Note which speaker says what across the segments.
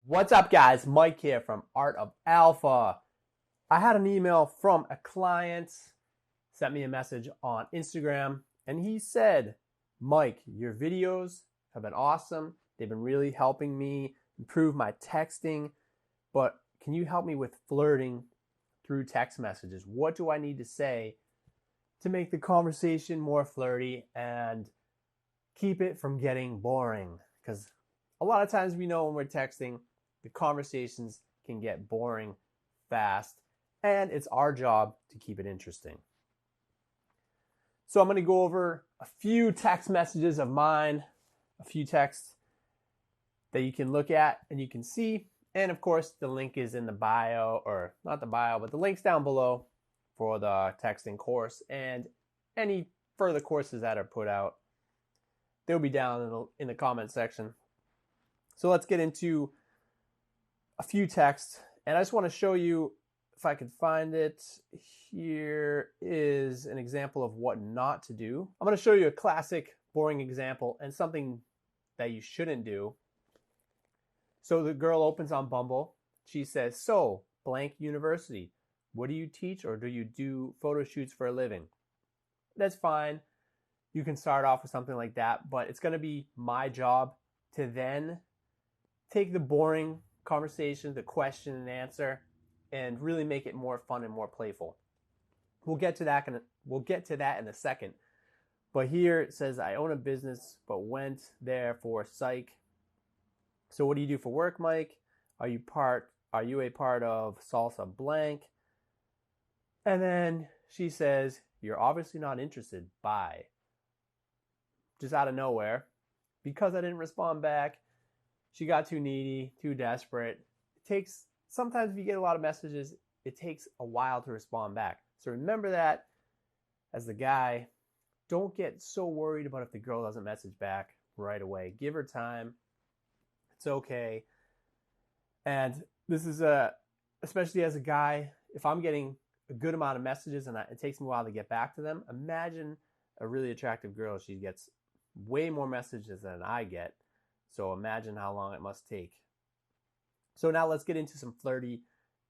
Speaker 1: What's up, guys? Mike here from Art of Alpha. I had an email from a client, sent me a message on Instagram, and he said, Mike, your videos have been awesome. They've been really helping me improve my texting, but can you help me with flirting through text messages? What do I need to say to make the conversation more flirty and keep it from getting boring? Because a lot of times we know when we're texting, the conversations can get boring fast, and it's our job to keep it interesting. So I'm going to go over a few text messages of mine, a few texts that you can look at and you can see. And of course, the link is in the bio, or not the bio, but the link's down below for the texting course and any further courses that are put out. They'll be down in the comment section. So let's get into a few texts, and I just want to show you, if I could find it, here is an example of what not to do. I'm going to show you a classic boring example and something that you shouldn't do. So the girl opens on Bumble. She says, so, blank university, what do you teach, or do you do photo shoots for a living? That's fine. You can start off with something like that, but it's going to be my job to then take the boring conversation, the question and answer, and really make it more fun and more playful. We'll get to that in a second. But here it says, I own a business, but went there for psych. So what do you do for work, Mike? Are you a part of Salsa Blank? And then she says, you're obviously not interested. Bye. Just out of nowhere. Because I didn't respond back, she got too needy, too desperate. Sometimes if you get a lot of messages, it takes a while to respond back. So remember that as the guy. Don't get so worried about if the girl doesn't message back right away. Give her time. It's okay. And this is especially as a guy, if I'm getting a good amount of messages and it takes me a while to get back to them, imagine a really attractive girl. She gets way more messages than I get. So imagine how long it must take. So now let's get into some flirty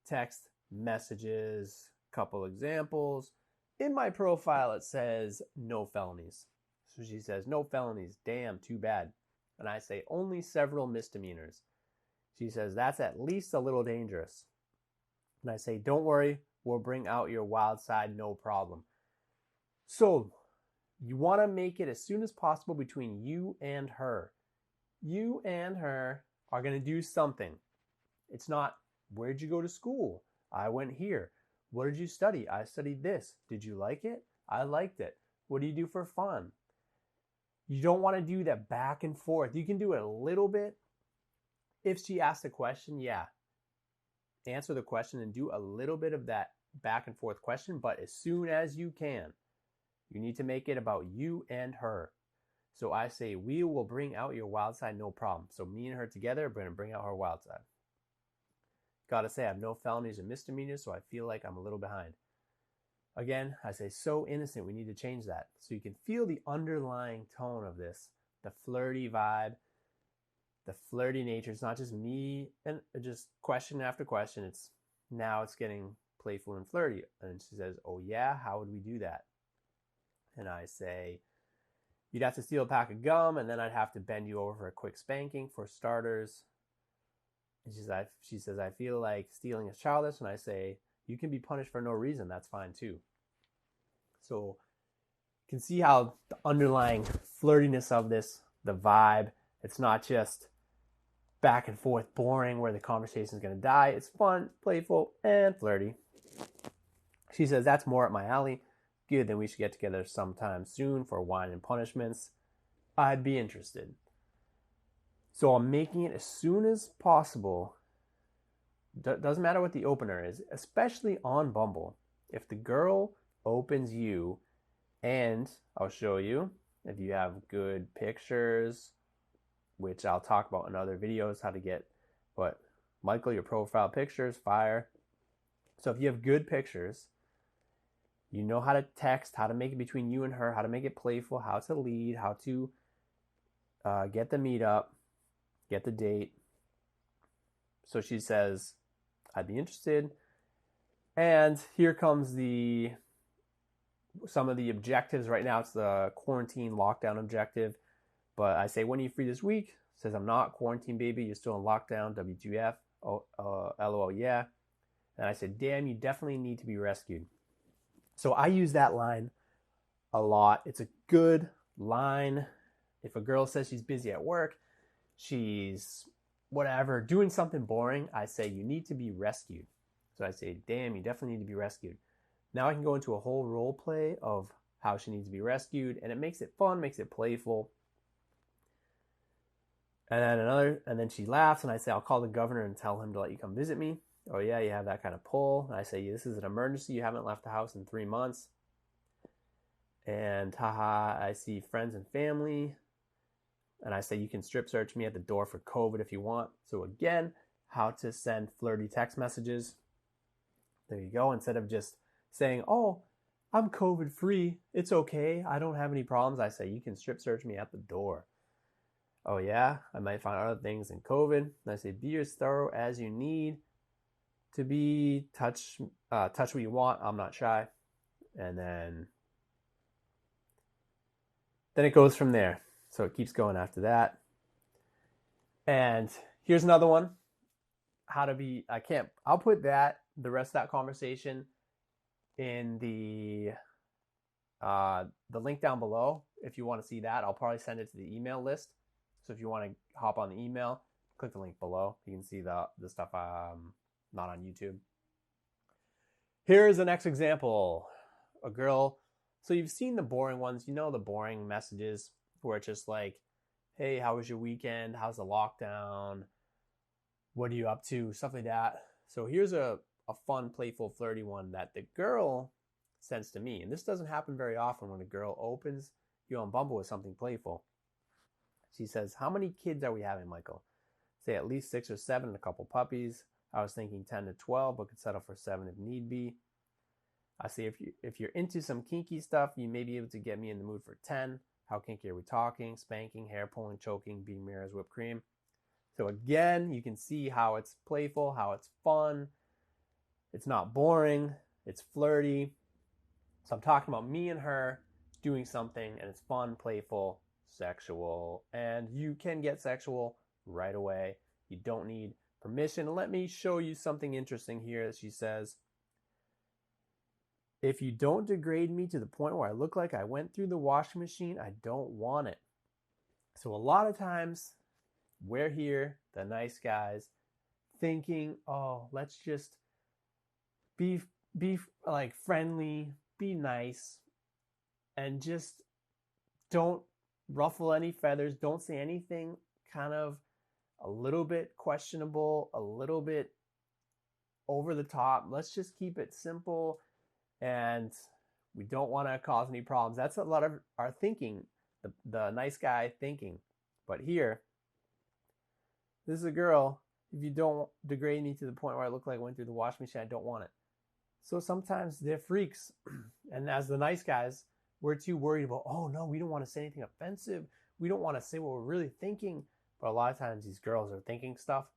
Speaker 1: text messages. Couple examples. In my profile, it says no felonies. So she says, no felonies. Damn, too bad. And I say, only several misdemeanors. She says, that's at least a little dangerous. And I say, don't worry, we'll bring out your wild side, no problem. So you want to make it as soon as possible between you and her. You and her are going to do something. It's not, where'd you go to school? I went here. What did you study? I studied this. Did you like it? I liked it. What do you do for fun? You don't want to do that back and forth. You can do it a little bit. If she asks a question, yeah, answer the question and do a little bit of that back and forth question. But as soon as you can, you need to make it about you and her. So I say, we will bring out your wild side, no problem. So me and her together are going to bring out her wild side. Gotta say, I have no felonies or misdemeanors, so I feel like I'm a little behind. Again, I say, so innocent, we need to change that. So you can feel the underlying tone of this, the flirty vibe, the flirty nature. It's not just me and just question after question. It's getting playful and flirty. And she says, oh yeah, how would we do that? And I say, you'd have to steal a pack of gum, and then I'd have to bend you over for a quick spanking for starters. And she says, I feel like stealing is childish. And I say, you can be punished for no reason. That's fine too. So you can see how the underlying flirtiness of this, the vibe, it's not just back and forth boring where the conversation is going to die. It's fun, playful, and flirty. She says, that's more up my alley. Good, then we should get together sometime soon for wine and punishments. I'd be interested. So I'm making it as soon as possible. Doesn't matter what the opener is, especially on Bumble. If the girl opens you, and I'll show you, if you have good pictures, which I'll talk about in other videos how to get, but Michael, your profile pictures, fire. So if you have good pictures, you know how to text, how to make it between you and her, how to make it playful, how to lead, how to get the meetup, get the date. So she says, I'd be interested. And here comes some of the objectives. Right now it's the quarantine lockdown objective. But I say, when are you free this week? Says, I'm not. Quarantine, baby. You're still in lockdown. WTF? Oh, LOL, yeah. And I said, damn, you definitely need to be rescued. So I use that line a lot. It's a good line. If a girl says she's busy at work, she's whatever, doing something boring, I say, you need to be rescued. So I say, damn, you definitely need to be rescued. Now I can go into a whole role play of how she needs to be rescued, and it makes it fun, makes it playful. And then she laughs, and I say, I'll call the governor and tell him to let you come visit me. Oh yeah, you have that kind of pull. And I say, this is an emergency. You haven't left the house in 3 months. And haha, I see friends and family. And I say, you can strip search me at the door for COVID if you want. So again, how to send flirty text messages. There you go. Instead of just saying, oh, I'm COVID free, it's okay, I don't have any problems, I say, you can strip search me at the door. Oh yeah, I might find other things in COVID. And I say, be as thorough as you need to be. Touch what you want. I'm not shy. And then it goes from there. So it keeps going after that. And here's another one. I'll put the rest of that conversation in the link down below. If you want to see that, I'll probably send it to the email list. So if you want to hop on the email, click the link below. You can see the stuff not on YouTube. Here's the next example. A girl. So you've seen the boring ones. You know the boring messages where it's just like, hey, how was your weekend? How's the lockdown? What are you up to? Stuff like that. So here's a fun, playful, flirty one that the girl sends to me. And this doesn't happen very often when a girl opens you on Bumble with something playful. She says, how many kids are we having, Michael? Say at least 6 or 7 and a couple puppies. I was thinking 10 to 12, but could settle for 7 if need be. I say, if you're into some kinky stuff, you may be able to get me in the mood for 10. How kinky are we talking? Spanking, hair pulling, choking, being mirrors, whipped cream. So again, you can see how it's playful, how it's fun. It's not boring. It's flirty. So I'm talking about me and her doing something, and it's fun, playful, sexual. And you can get sexual right away. You don't need permission. And let me show you something interesting here that she says. If you don't degrade me to the point where I look like I went through the washing machine, I don't want it. So a lot of times we're here, the nice guys, thinking, oh, let's just be like friendly, be nice, and just don't ruffle any feathers. Don't say anything kind of a little bit questionable, a little bit over the top. Let's just keep it simple. And we don't want to cause any problems. That's a lot of our thinking, the nice guy thinking. But here, this is a girl. If you don't degrade me to the point where I look like I went through the washing machine, I don't want it. So sometimes they're freaks. And as the nice guys, we're too worried about, oh no, we don't want to say anything offensive. We don't want to say what we're really thinking. But a lot of times these girls are thinking stuff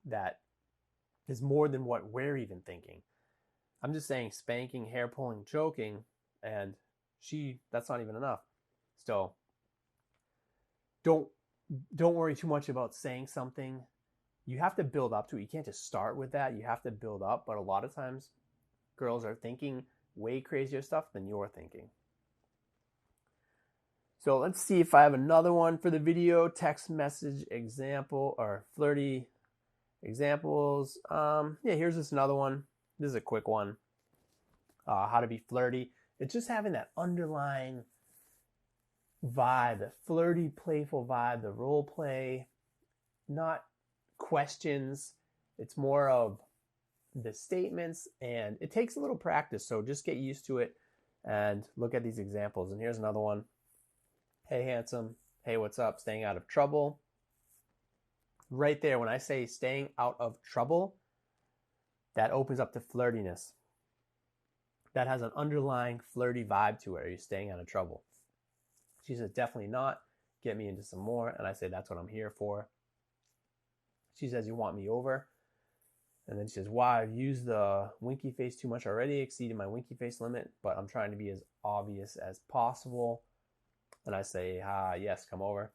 Speaker 1: that is more than what we're even thinking. I'm just saying spanking, hair pulling, choking, and that's not even enough. So don't worry too much about saying something. You have to build up to it. You can't just start with that. You have to build up. But a lot of times girls are thinking way crazier stuff than you're thinking. So let's see if I have another one for the video. Text message example or flirty examples. Yeah, here's just another one. This is a quick one. How to be flirty. It's just having that underlying vibe, the flirty, playful vibe, the role play, not questions. It's more of the statements, and it takes a little practice. So just get used to it and look at these examples. And here's another one. Hey, handsome. Hey, what's up? Staying out of trouble. Right there, when I say staying out of trouble, that opens up to flirtiness. That has an underlying flirty vibe to it. Are you staying out of trouble? She says, definitely not. Get me into some more. And I say, that's what I'm here for. She says, you want me over? And then she says, wow, I've used the winky face too much already, exceeded my winky face limit, but I'm trying to be as obvious as possible. And I say, yes, come over.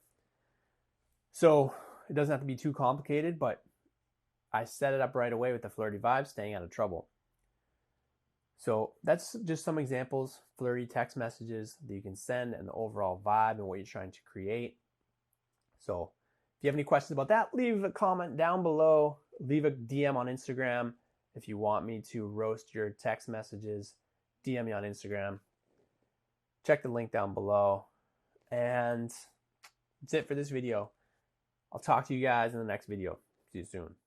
Speaker 1: So it doesn't have to be too complicated, but I set it up right away with the flirty vibe, staying out of trouble. So that's just some examples, flirty text messages that you can send and the overall vibe and what you're trying to create. So if you have any questions about that, leave a comment down below. Leave a DM on Instagram. If you want me to roast your text messages, DM me on Instagram. Check the link down below. And that's it for this video. I'll talk to you guys in the next video. See you soon.